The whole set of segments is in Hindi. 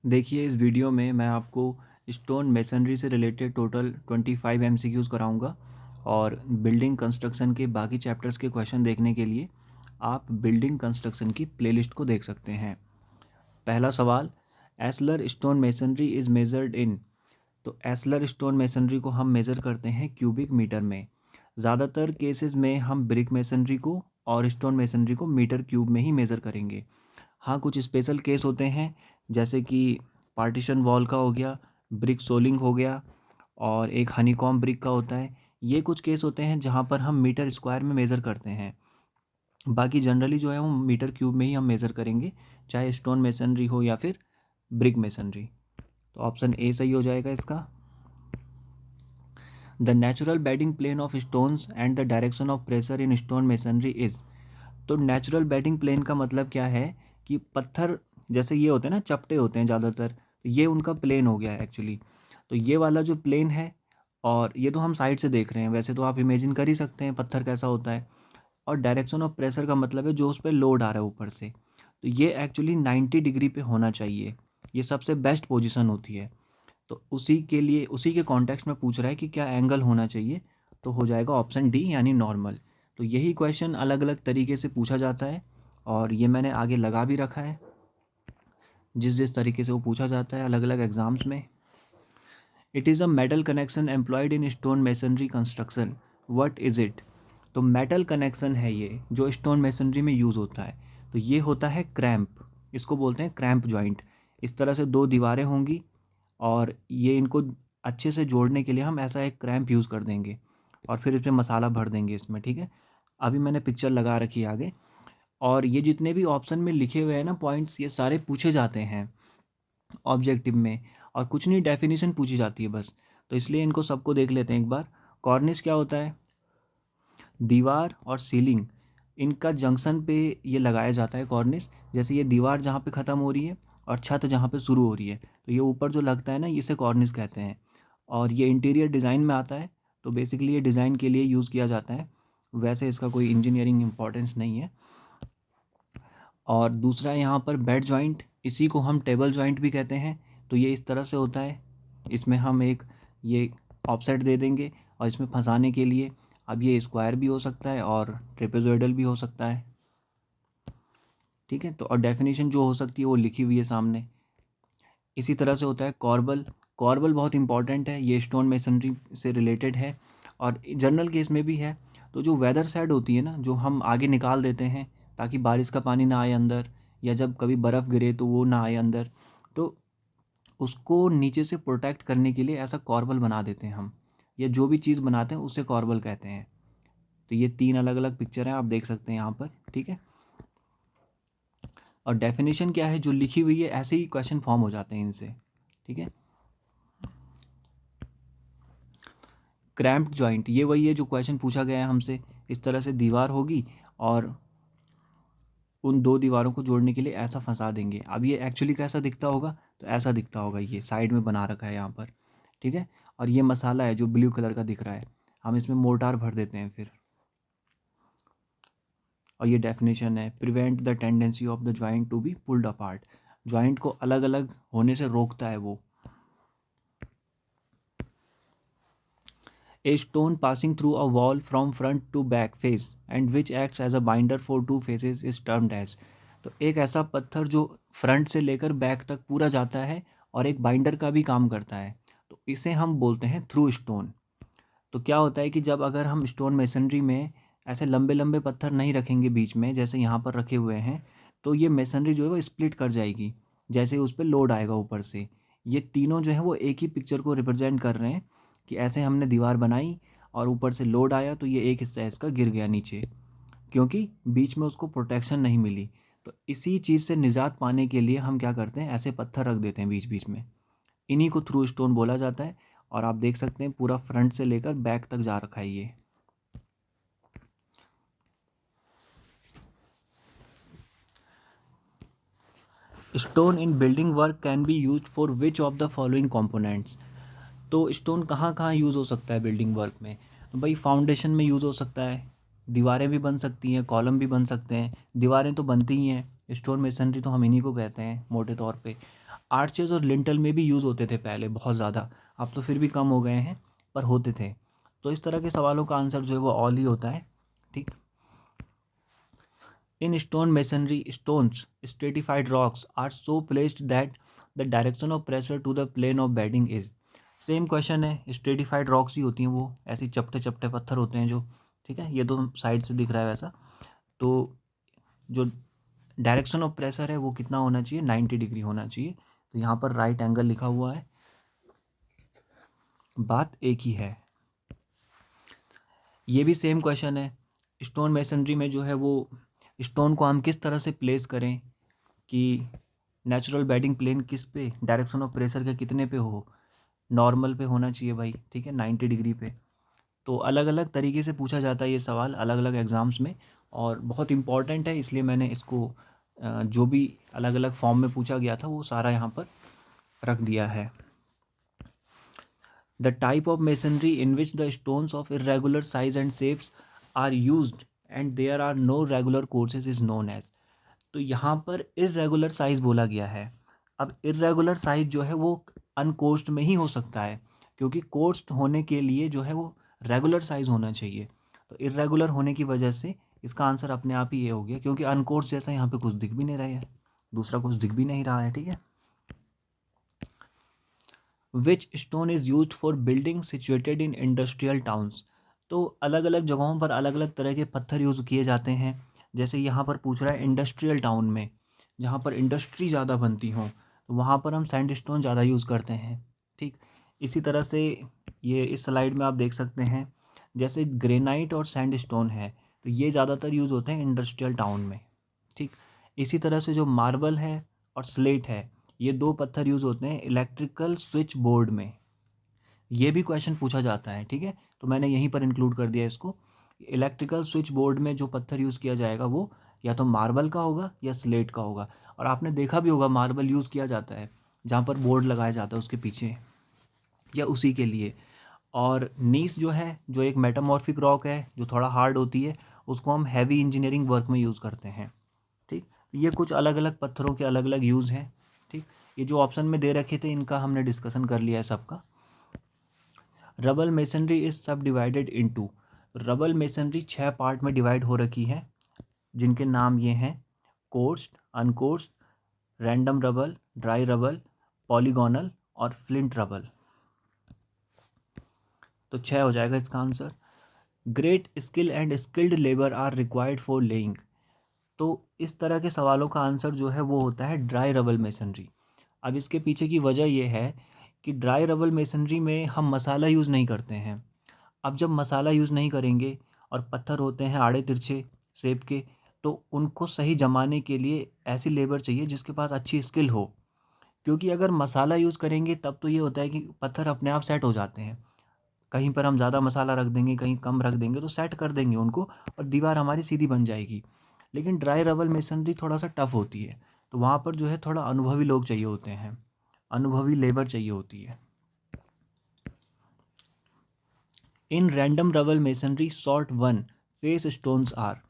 देखिए, इस वीडियो में मैं आपको स्टोन मेसनरी से रिलेटेड टोटल 25 एमसीक्यूज़ कराऊंगा और बिल्डिंग कंस्ट्रक्शन के बाकी चैप्टर्स के क्वेश्चन देखने के लिए आप बिल्डिंग कंस्ट्रक्शन की प्लेलिस्ट को देख सकते हैं। पहला सवाल, ashlar stone masonry is measured in. तो एस्लर स्टोन मेसनरी को हम मेज़र करते हैं क्यूबिक मीटर में। ज़्यादातर केसेस में हम ब्रिक मेसनरी को और स्टोन मेसनरी को मीटर क्यूब में ही मेज़र करेंगे। हाँ, कुछ स्पेशल केस होते हैं, जैसे कि पार्टीशन वॉल का हो गया, ब्रिक सोलिंग हो गया और एक हनीकॉम्ब ब्रिक का होता है। ये कुछ केस होते हैं जहाँ पर हम मीटर स्क्वायर में मेज़र करते हैं। बाकी जनरली जो है वो मीटर क्यूब में ही हम मेज़र करेंगे, चाहे स्टोन मेसनरी हो या फिर ब्रिक मेसनरी। तो ऑप्शन ए सही हो जाएगा इसका। The natural bedding plane of stones and the direction of pressure in stone masonry is. तो नेचुरल बेडिंग प्लेन का मतलब क्या है कि पत्थर जैसे ये होते हैं ना, चपटे होते हैं ज़्यादातर, तो ये उनका प्लेन हो गया है एक्चुअली। तो ये वाला जो प्लेन है, और ये तो हम साइड से देख रहे हैं, वैसे तो आप इमेजिन कर ही सकते हैं पत्थर कैसा होता है। और डायरेक्शन ऑफ प्रेशर का मतलब है जो उस पर लोड आ रहा है ऊपर से, तो ये एक्चुअली 90 डिग्री पे होना चाहिए। ये सबसे बेस्ट पोजीशन होती है। तो उसी के लिए, उसी के कॉन्टेक्स्ट में पूछ रहा है कि क्या एंगल होना चाहिए, तो हो जाएगा ऑप्शन डी यानी नॉर्मल। तो यही क्वेश्चन अलग अलग तरीके से पूछा जाता है और ये मैंने आगे लगा भी रखा है, जिस जिस तरीके से वो पूछा जाता है अलग अलग एग्जाम्स में। It is a metal connection employed in stone masonry construction, what is it. तो मेटल कनेक्शन है ये जो स्टोन मेसनरी में यूज़ होता है। तो ये होता है क्रैम्प, इसको बोलते हैं क्रैम्प जॉइंट। इस तरह से दो दीवारें होंगी और ये इनको अच्छे से जोड़ने के लिए हम ऐसा एक क्रैम्प यूज़ कर देंगे और फिर इसमें मसाला भर देंगे इसमें, ठीक है। अभी मैंने पिक्चर लगा रखी है आगे। और ये जितने भी ऑप्शन में लिखे हुए हैं ना पॉइंट्स, ये सारे पूछे जाते हैं ऑब्जेक्टिव में, और कुछ नहीं, डेफिनेशन पूछी जाती है बस। तो इसलिए इनको सबको देख लेते हैं एक बार। कॉर्निस क्या होता है? दीवार और सीलिंग, इनका जंक्शन पे ये लगाया जाता है कॉर्निस। जैसे ये दीवार जहाँ पे ख़त्म हो रही है और छत जहाँ पे शुरू हो रही है, तो ये ऊपर जो लगता है ना, इसे कॉर्निस कहते हैं। और ये इंटीरियर डिज़ाइन में आता है, तो बेसिकली ये डिज़ाइन के लिए यूज़ किया जाता है। वैसे इसका कोई इंजीनियरिंग इम्पोर्टेंस नहीं है। और दूसरा यहाँ पर बेड जॉइंट, इसी को हम टेबल जॉइंट भी कहते हैं। तो ये इस तरह से होता है, इसमें हम एक ये ऑफसेट दे देंगे और इसमें फंसाने के लिए, अब ये स्क्वायर भी हो सकता है और ट्रेपेजोइडल भी हो सकता है, ठीक है। तो और डेफिनेशन जो हो सकती है वो लिखी हुई है सामने। इसी तरह से होता है कॉर्बल। कॉर्बल बहुत इंपॉर्टेंट है, ये स्टोन मेसनरी से रिलेटेड है और जनरल केस में भी है। तो जो वेदर साइड होती है ना, जो हम आगे निकाल देते हैं ताकि बारिश का पानी ना आए अंदर, या जब कभी बर्फ़ गिरे तो वो ना आए अंदर, तो उसको नीचे से प्रोटेक्ट करने के लिए ऐसा कॉर्बल बना देते हैं हम, या जो भी चीज़ बनाते हैं उसे कॉर्बल कहते हैं। तो ये 3 अलग अलग पिक्चर हैं, आप देख सकते हैं यहाँ पर, ठीक है। और डेफिनेशन क्या है जो लिखी हुई है, ऐसे ही क्वेश्चन फॉर्म हो जाते हैं इनसे, ठीक है। क्रैम्प्ड जॉइंट, ये वही है जो क्वेश्चन पूछा गया है हमसे। इस तरह से दीवार होगी और उन दो दीवारों को जोड़ने के लिए ऐसा फंसा देंगे। अब ये एक्चुअली कैसा दिखता होगा, तो ऐसा दिखता होगा, ये साइड में बना रखा है यहाँ पर, ठीक है। और ये मसाला है जो ब्लू कलर का दिख रहा है, हम इसमें मोर्टार भर देते हैं फिर। और ये डेफिनेशन है, prevent the tendency of the joint to be pulled apart. Joint को अलग अलग होने से रोकता है वो। A stone passing through a wall from front to back face and which acts as a binder for two faces is termed as। तो एक ऐसा पत्थर जो फ्रंट से लेकर बैक तक पूरा जाता है और एक बाइंडर का भी काम करता है, तो इसे हम बोलते हैं थ्रू स्टोन। तो क्या होता है कि जब अगर हम स्टोन मेसनरी में ऐसे लंबे लंबे पत्थर नहीं रखेंगे बीच में, जैसे यहाँ पर रखे हुए हैं, तो ये मेसनरी जो है वो स्प्लिट कर जाएगी जैसे उस पर लोड आएगा ऊपर से। ये तीनों जो है वो एक ही पिक्चर को रिप्रेजेंट कर रहे हैं कि ऐसे हमने दीवार बनाई और ऊपर से लोड आया तो ये एक हिस्सा इसका गिर गया नीचे, क्योंकि बीच में उसको प्रोटेक्शन नहीं मिली। तो इसी चीज़ से निजात पाने के लिए हम क्या करते हैं, ऐसे पत्थर रख देते हैं बीच बीच में। इन्हीं को थ्रू स्टोन बोला जाता है। और आप देख सकते हैं पूरा फ्रंट से लेकर बैक तक जा रखा है ये। Stone in building work can be use for which of the following components. तो स्टोन कहाँ कहाँ यूज़ हो सकता है बिल्डिंग वर्क में? तो भाई फाउंडेशन में यूज़ हो सकता है, दीवारें भी बन सकती हैं, कॉलम भी बन सकते हैं। दीवारें तो बनती ही हैं, स्टोन मेसनरी तो हम इन्हीं को कहते हैं मोटे तौर पे। आर्चेस और लिंटल में भी यूज़ होते थे पहले बहुत ज़्यादा, अब तो फिर भी कम हो गए हैं, पर होते थे। तो इस तरह के सवालों का आंसर जो है वो ऑल ही होता है। ठीक। In stone masonry stones stratified rocks are so placed that the direction of pressure to the plane of bedding is. Same question है, स्ट्रेटिफाइड रॉक्स ही होती हैं वो, ऐसी चपटे चपटे पत्थर होते हैं जो, ठीक है, ये तो साइड से दिख रहा है वैसा। तो जो डायरेक्शन ऑफ प्रेशर है वो कितना होना चाहिए, 90 डिग्री होना चाहिए। तो यहाँ पर राइट एंगल लिखा हुआ है, बात एक ही है। ये भी सेम क्वेश्चन है, स्टोन मेसनरी में जो है वो स्टोन को हम किस तरह से प्लेस करें कि नेचुरल बेडिंग प्लेन किस पे, डायरेक्शन ऑफ प्रेशर के कितने पे हो, नॉर्मल पे होना चाहिए भाई, ठीक है, 90 डिग्री पे। तो अलग अलग तरीके से पूछा जाता है ये सवाल अलग अलग एग्ज़ाम्स में, और बहुत इंपॉर्टेंट है, इसलिए मैंने इसको जो भी अलग अलग फॉर्म में पूछा गया था वो सारा यहाँ पर रख दिया है। The type of masonry in which the stones of irregular size and shapes are used and there are no regular courses is known as। तो यहाँ पर irregular size बोला गया है। अब irregular size जो है वो अनकोर्स्ड में ही हो सकता है, क्योंकि कोर्स्ड होने के लिए जो है वो रेगुलर साइज होना चाहिए। तो इरेगुलर होने की वजह से इसका आंसर अपने आप ही ये हो गया, क्योंकि अनकोर्स्ड जैसा यहाँ पे कुछ दिख भी नहीं रहा है, दूसरा कुछ दिख भी नहीं रहा है, ठीक है। Which stone is used for building situated in industrial towns. तो अलग अलग जगहों पर अलग अलग तरह के पत्थर यूज़ किए जाते हैं। जैसे यहाँ पर पूछ रहा है इंडस्ट्रियल टाउन में, जहाँ पर इंडस्ट्री ज़्यादा बनती हों, तो वहाँ पर हम सैंडस्टोन ज़्यादा यूज़ करते हैं। ठीक। इसी तरह से ये इस स्लाइड में आप देख सकते हैं, जैसे ग्रेनाइट और सैंडस्टोन है, तो ये ज़्यादातर यूज़ होते हैं इंडस्ट्रियल टाउन में। ठीक। इसी तरह से जो मार्बल है और स्लेट है, ये दो पत्थर यूज़ होते हैं इलेक्ट्रिकल स्विच बोर्ड में। ये भी क्वेश्चन पूछा जाता है, ठीक है, तो मैंने यहीं पर इंक्लूड कर दिया इसको। इलेक्ट्रिकल स्विच बोर्ड में जो पत्थर यूज़ किया जाएगा वो या तो मार्बल का होगा या स्लेट का होगा। और आपने देखा भी होगा मार्बल यूज़ किया जाता है जहाँ पर बोर्ड लगाया जाता है उसके पीछे या उसी के लिए। और नीस जो है, जो एक मेटामॉर्फिक रॉक है जो थोड़ा हार्ड होती है, उसको हम हैवी इंजीनियरिंग वर्क में यूज़ करते हैं। ठीक। ये कुछ अलग अलग पत्थरों के अलग अलग यूज़ हैं। ठीक। ये जो ऑप्शन में दे रखे थे इनका हमने डिस्कशन कर लिया है सबका। Rubble masonry is subdivided into. Rubble masonry 6 part में डिवाइड हो रखी है, जिनके नाम ये हैं coursed, uncoursed, random rubble, dry rubble, polygonal और फ्लिंट रबल। तो 6 हो जाएगा इसका answer. Great skill and skilled labour are required for laying. तो इस तरह के सवालों का आंसर जो है वो होता है ड्राई रबल मेसनरी। अब इसके पीछे की वजह यह है कि ड्राई रबल मेसनरी में हम मसाला यूज़ नहीं करते हैं। अब जब मसाला यूज़ नहीं करेंगे और पत्थर होते हैं आड़े तिरछे शेप के, तो उनको सही जमाने के लिए ऐसी लेबर चाहिए जिसके पास अच्छी स्किल हो। क्योंकि अगर मसाला यूज़ करेंगे तब तो ये होता है कि पत्थर अपने आप सेट हो जाते हैं। कहीं पर हम ज़्यादा मसाला रख देंगे, कहीं कम रख देंगे तो सेट कर देंगे उनको और दीवार हमारी सीधी बन जाएगी। लेकिन ड्राई रबल मेसनरी थोड़ा सा टफ होती है, तो वहाँ पर जो है थोड़ा अनुभवी लोग चाहिए होते हैं, अनुभवी लेबर चाहिए होती है। In random rubble masonry sort one face stones are.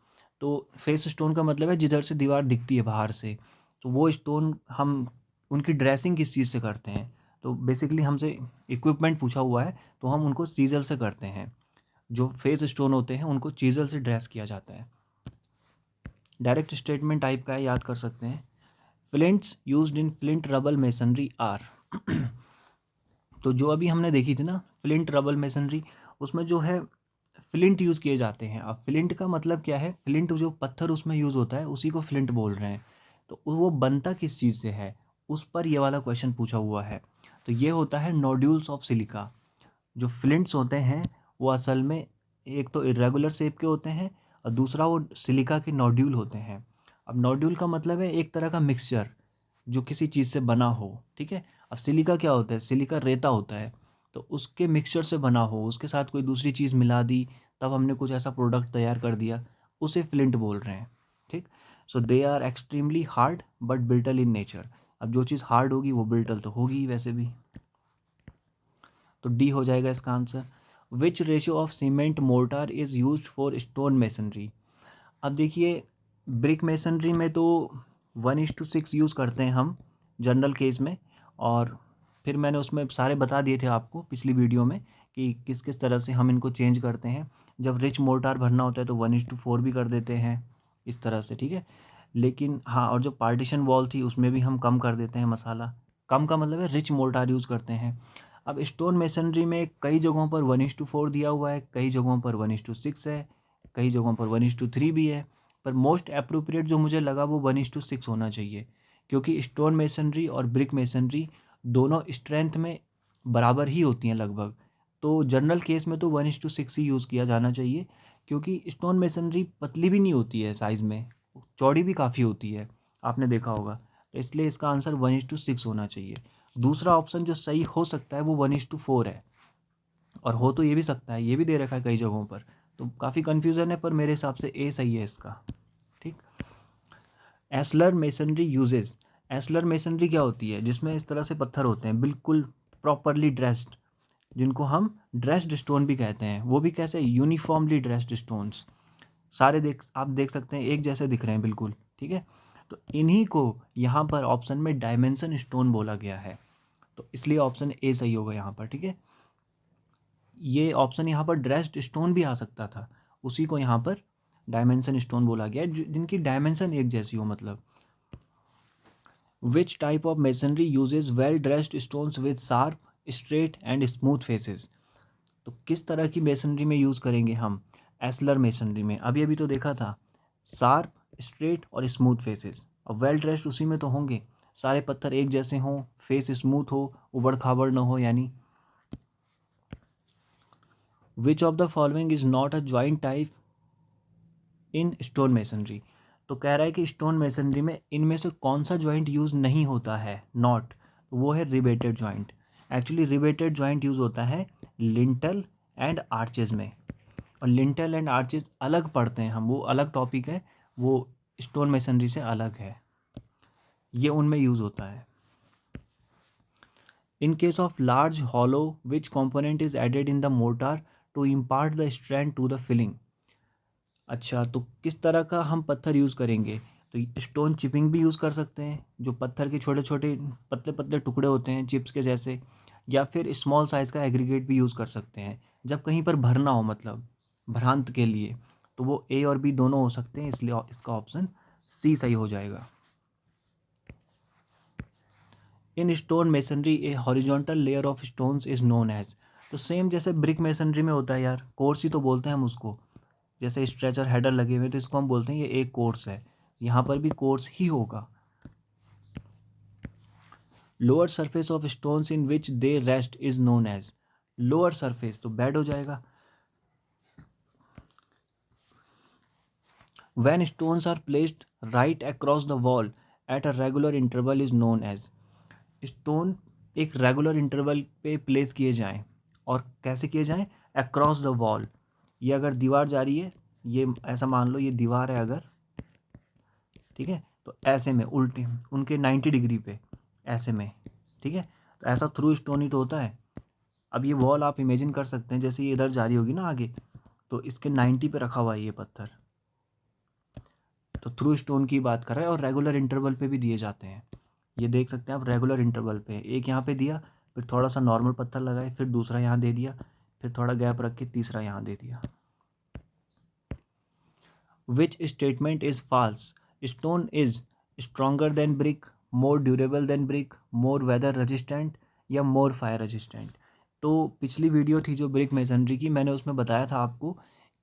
तो फेस स्टोन का मतलब है जिधर से दीवार दिखती है बाहर से, तो वो स्टोन हम उनकी ड्रेसिंग किस चीज़ से करते हैं। तो बेसिकली हमसे इक्विपमेंट पूछा हुआ है, तो हम उनको चीज़ल से करते हैं। जो फेस स्टोन होते हैं उनको चीज़ल से ड्रेस किया जाता है। डायरेक्ट स्टेटमेंट टाइप का है, याद कर सकते हैं। Flints used in flint rubble masonry are. तो जो अभी हमने देखी थी ना फ्लिंट रबल मेसनरी, उसमें जो है फ्लिंट यूज़ किए जाते हैं। अब फ्लिंट का मतलब क्या है, फ्लिंट जो पत्थर उसमें यूज़ होता है उसी को फ्लिंट बोल रहे हैं। तो वो बनता किस चीज़ से है, उस पर ये वाला क्वेश्चन पूछा हुआ है। तो ये होता है नोड्यूल्स ऑफ सिलिका। जो फ्लिंट्स होते हैं वो असल में एक तो इरेगुलर शेप के होते हैं और दूसरा वो सिलिका के नोड्यूल होते हैं। अब नोड्यूल का मतलब है एक तरह का मिक्सचर जो किसी चीज़ से बना हो, ठीक है। अब सिलिका क्या होता है, सिलिका रेता होता है, तो उसके मिक्सचर से बना हो, उसके साथ कोई दूसरी चीज़ मिला दी, तब हमने कुछ ऐसा प्रोडक्ट तैयार कर दिया, उसे फ्लिंट बोल रहे हैं। ठीक। So they are extremely hard but brittle in nature. अब जो चीज़ हार्ड होगी वो ब्रिटल तो होगी ही वैसे भी। तो डी हो जाएगा इसका answer. Which ratio of cement mortar is use for stone masonry. अब देखिए ब्रिक मेसनरी में तो 1:6 यूज़ करते हैं हम, जनरल केस में। और फिर मैंने उसमें सारे बता दिए थे आपको पिछली वीडियो में कि किस किस तरह से हम इनको चेंज करते हैं। जब रिच मोर्टार भरना होता है तो 1:4 भी कर देते हैं इस तरह से, ठीक है। लेकिन हाँ, और जो पार्टीशन वॉल थी उसमें भी हम कम कर देते हैं मसाला। कम का मतलब है रिच मोर्टार यूज़ करते हैं। अब स्टोन मेसनरी में कई जगहों पर 1:4 दिया हुआ है, कई जगहों पर 1:6 है, कई जगहों पर 1:3 भी है। पर मोस्ट अप्रोप्रिएट जो मुझे लगा वो 1:6 होना चाहिए, क्योंकि स्टोन मेसनरी और ब्रिक मेसनरी दोनों स्ट्रेंथ में बराबर ही होती हैं लगभग। तो जनरल केस में तो 1:6 ही यूज़ किया जाना चाहिए, क्योंकि स्टोन मेसनरी पतली भी नहीं होती है साइज़ में, चौड़ी भी काफ़ी होती है, आपने देखा होगा। तो इसलिए इसका आंसर 1:6 होना चाहिए। दूसरा ऑप्शन जो सही हो सकता है वो 1:4 है, और हो तो ये भी सकता है, ये भी दे रखा है कई जगहों पर। तो काफ़ी कन्फ्यूज़न है, पर मेरे हिसाब से ए सही है इसका, ठीक। एस्लर मेसनरी यूजेस। एस्लर मेसनरी क्या होती है? जिसमें इस तरह से पत्थर होते हैं बिल्कुल प्रॉपरली ड्रेस्ड, जिनको हम ड्रेस्ड स्टोन भी कहते हैं। वो भी कैसे? यूनिफॉर्मली ड्रेस्ड स्टोन्स, सारे आप देख सकते हैं एक जैसे दिख रहे हैं बिल्कुल, ठीक है। तो इन्हीं को यहाँ पर ऑप्शन में डायमेंशन स्टोन बोला गया है, तो इसलिए ऑप्शन ए सही होगा यहाँ पर, ठीक है। ये ऑप्शन यहाँ पर ड्रेस्ड स्टोन भी आ सकता था, उसी को यहाँ पर डायमेंशन स्टोन बोला गया है, जिनकी डायमेंशन एक जैसी हो मतलब। Which type of masonry uses well dressed stones with sharp, straight and smooth faces. तो किस तरह की मेसनरी में यूज़ करेंगे हम? एस्लर मेसनरी में अभी अभी तो देखा था, शार्प, स्ट्रेट और स्मूथ फेसेस। अब वेल ड्रेस्ड उसी में तो होंगे, सारे पत्थर एक जैसे हों, फेस स्मूथ हो, उबड़ खाबड़ न हो यानी। Which of the following is not a joint type in stone masonry. तो कह रहा है कि स्टोन मेसनरी में इनमें से कौन सा ज्वाइंट यूज़ नहीं होता है, नॉट, वो है rebated joint. Actually rebated joint use होता है लिंटल एंड आर्चेज में, और लिंटल एंड आर्चेज अलग पढ़ते हैं हम, वो अलग टॉपिक है, वो स्टोन मेसनरी से अलग है, ये उनमें यूज़ होता है। In case of large hollow which component is added in the mortar to impart the strength to the filling. अच्छा, तो किस तरह का हम पत्थर यूज़ करेंगे? तो स्टोन चिपिंग भी यूज़ कर सकते हैं, जो पत्थर के छोटे छोटे पतले पतले टुकड़े होते हैं चिप्स के जैसे, या फिर स्मॉल साइज़ का एग्रीगेट भी यूज़ कर सकते हैं, जब कहीं पर भरना हो मतलब भ्रांत के लिए। तो वो ए और बी दोनों हो सकते हैं, इसलिए इसका ऑप्शन सी सही हो जाएगा। In stone masonry a horizontal layer of stones is known as. तो सेम जैसे ब्रिक मेसनरी में होता है यार, कोर्स ही तो बोलते हैं हम उसको, जैसे स्ट्रेचर हेडर लगे हुए तो इसको हम बोलते हैं ये एक कोर्स है, यहाँ पर भी कोर्स ही होगा। Lower surface of stones in which they rest is known as. Lower surface तो बेड हो जाएगा। When stones are placed right across the wall at a regular interval is known as. Stone एक रेगुलर इंटरवल पे प्लेस किए जाएं, और कैसे किए जाएं? Across the wall. ये अगर दीवार जा रही है, ये ऐसा मान लो ये दीवार है अगर, ठीक है, तो ऐसे में उल्टे उनके 90 डिग्री पे ऐसे में, ठीक है। तो ऐसा थ्रू स्टोन ही तो होता है। अब ये वॉल आप इमेजिन कर सकते हैं, जैसे ये इधर जा रही होगी ना आगे, तो इसके 90 पे रखा हुआ है ये पत्थर, तो थ्रू स्टोन की बात कर रहा है, और रेगुलर इंटरवल पे भी दिए जाते हैं। ये देख सकते हैं आप, रेगुलर इंटरवल पे एक यहाँ पे दिया, फिर थोड़ा सा नॉर्मल पत्थर लगाए, फिर दूसरा यहाँ दे दिया, फिर थोड़ा गैप रख के तीसरा यहाँ दे दिया। Which statement is false? Stone is stronger than brick, more durable than brick, more weather resistant या more fire resistant। तो पिछली वीडियो थी जो ब्रिक मेसनरी की, मैंने उसमें बताया था आपको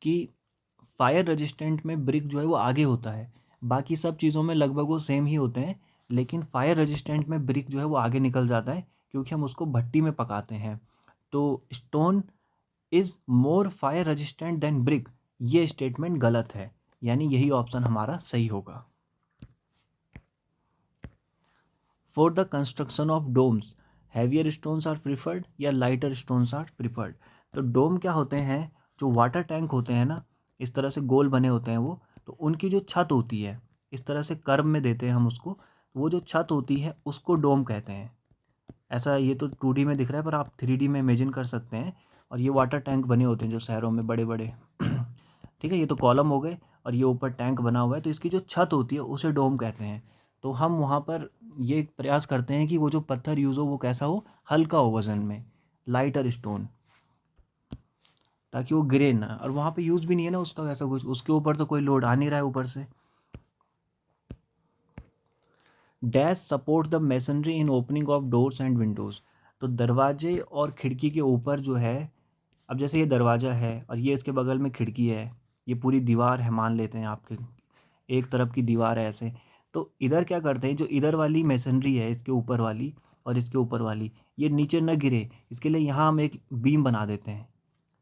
कि फायर रेजिस्टेंट में ब्रिक जो है वो आगे होता है, बाकी सब चीज़ों में लगभग वो सेम ही होते हैं, लेकिन फायर रेजिस्टेंट में ब्रिक जो है वो आगे निकल जाता है, क्योंकि हम उसको भट्टी में पकाते हैं। तो stone is more fire resistant than brick, ये स्टेटमेंट गलत है, यानी यही ऑप्शन हमारा सही होगा। For the construction of domes heavier stones are preferred या लाइटर स्टोन्स आर प्रिफर्ड। तो डोम क्या होते हैं? जो वाटर टैंक होते हैं ना, इस तरह से गोल बने होते हैं वो, तो उनकी जो छत होती है इस तरह से कर्व में देते हैं हम उसको, तो वो जो छत होती है उसको डोम कहते हैं। ऐसा ये तो 2D में दिख रहा है, पर आप 3D में इमेजिन कर सकते हैं। और ये वाटर टैंक बने होते हैं जो शहरों में बड़े बड़े ठीक है, ये तो कॉलम हो गए, और ये ऊपर टैंक बना हुआ है, तो इसकी जो छत होती है उसे डोम कहते हैं। तो हम वहाँ पर ये प्रयास करते हैं कि वो जो पत्थर यूज़ हो वो कैसा हो, हल्का हो वज़न में, लाइटर स्टोन, ताकि वो गिरे ना। और वहाँ पे यूज़ भी नहीं है ना उसका वैसा कुछ, उसके ऊपर तो कोई लोड आ नहीं रहा है ऊपर से। Dash support the masonry in opening of doors and Windows. तो दरवाजे और खिड़की के ऊपर जो है, अब जैसे ये दरवाज़ा है और ये इसके बगल में खिड़की है, ये पूरी दीवार है मान लेते हैं आपके, एक तरफ की दीवार है ऐसे। तो इधर क्या करते हैं, जो इधर वाली मेसनरी है इसके ऊपर वाली और इसके ऊपर वाली, ये नीचे न गिरे, इसके लिए यहाँ हम एक बीम बना देते हैं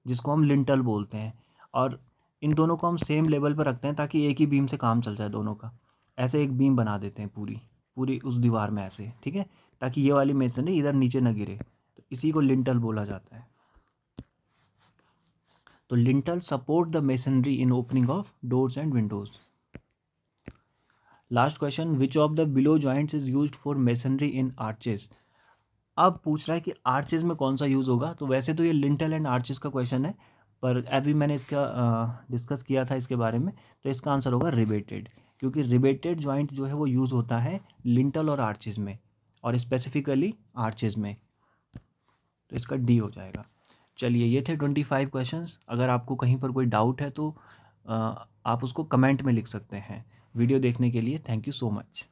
जिसको हम लिंटल बोलते हैं। और इन दोनों को हम सेम लेवल पर रखते हैं ताकि एक ही बीम से काम चल जाए दोनों का। ऐसे एक बीम बना देते हैं पूरी पूरी उस दीवार में ऐसे, ठीक है, ताकि ये वाली मेसनरी इधर नीचे न गिरे। तो इसी को लिंटल बोला जाता है। तो lintel support the masonry in opening of doors and Windows. Last question, which of the below joints is used for masonry in arches. अब पूछ रहा है कि आर्चेस में कौन सा यूज़ होगा। तो वैसे तो ये लिंटल एंड आर्चेस का क्वेश्चन है, पर अभी मैंने इसका डिस्कस किया था इसके बारे में, तो इसका आंसर होगा रिबेटेड, क्योंकि रिबेटेड जॉइंट जो है वो यूज़ होता है लिंटल और आर्चेस में, और स्पेसिफिकली आर्चेस में। तो इसका डी हो जाएगा। चलिए, ये थे 25 क्वेश्चंस। अगर आपको कहीं पर कोई डाउट है तो आप उसको कमेंट में लिख सकते हैं। वीडियो देखने के लिए थैंक यू सो मच।